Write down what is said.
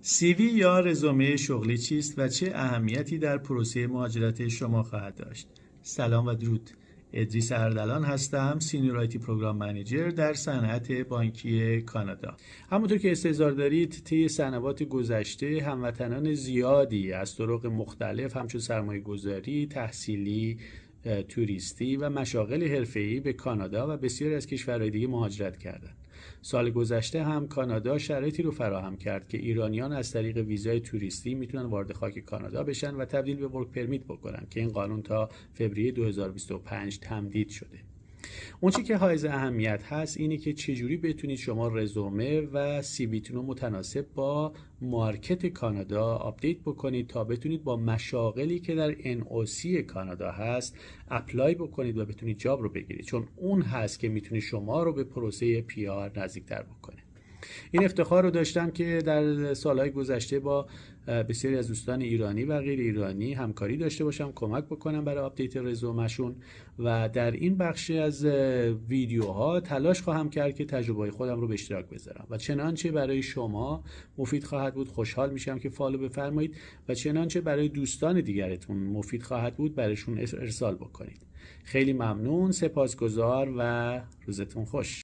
CV یا رزومه شغلی چیست و چه اهمیتی در پروسه مهاجرت شما خواهد داشت؟ سلام و درود. ادریس اردلان هستم، سینیور آیتی پروگرام منیجر در صنعت بانکی کانادا. همونطور که استحضار دارید، طی سنوات گذشته هموطنان زیادی از طرق مختلف همچون سرمایه گذاری، تحصیلی، توریستی و مشاغل حرفه‌ای به کانادا و بسیاری از کشورهای دیگه مهاجرت کردند. سال گذشته هم کانادا شرایطی رو فراهم کرد که ایرانیان از طریق ویزای توریستی میتونن وارد خاک کانادا بشن و تبدیل به ورک پرمیت بکنن که این قانون تا فوریه 2025 تمدید شده. اون چی که حائز اهمیت هست اینه که چجوری بتونید شما رزومه و سی ویتون رو متناسب با مارکت کانادا آپدیت بکنید تا بتونید با مشاغلی که در NOC کانادا هست اپلای بکنید و بتونید جاب رو بگیرید، چون اون هست که میتونه شما رو به پروسه PR نزدیکتر بکنه. این افتخار رو داشتم که در سالهای گذشته با بسیاری از دوستان ایرانی و غیر ایرانی همکاری داشته باشم، کمک بکنم برای آپدیت رزومه‌شون و در این بخش از ویدیوها تلاش خواهم کرد که تجربه خودم رو به اشتراک بذارم و چنانچه برای شما مفید خواهد بود خوشحال میشم که فالو بفرمایید و چنانچه برای دوستان دیگرتون مفید خواهد بود برایشون ارسال بکنید. خیلی ممنون، سپاسگزار و روزتون خوش.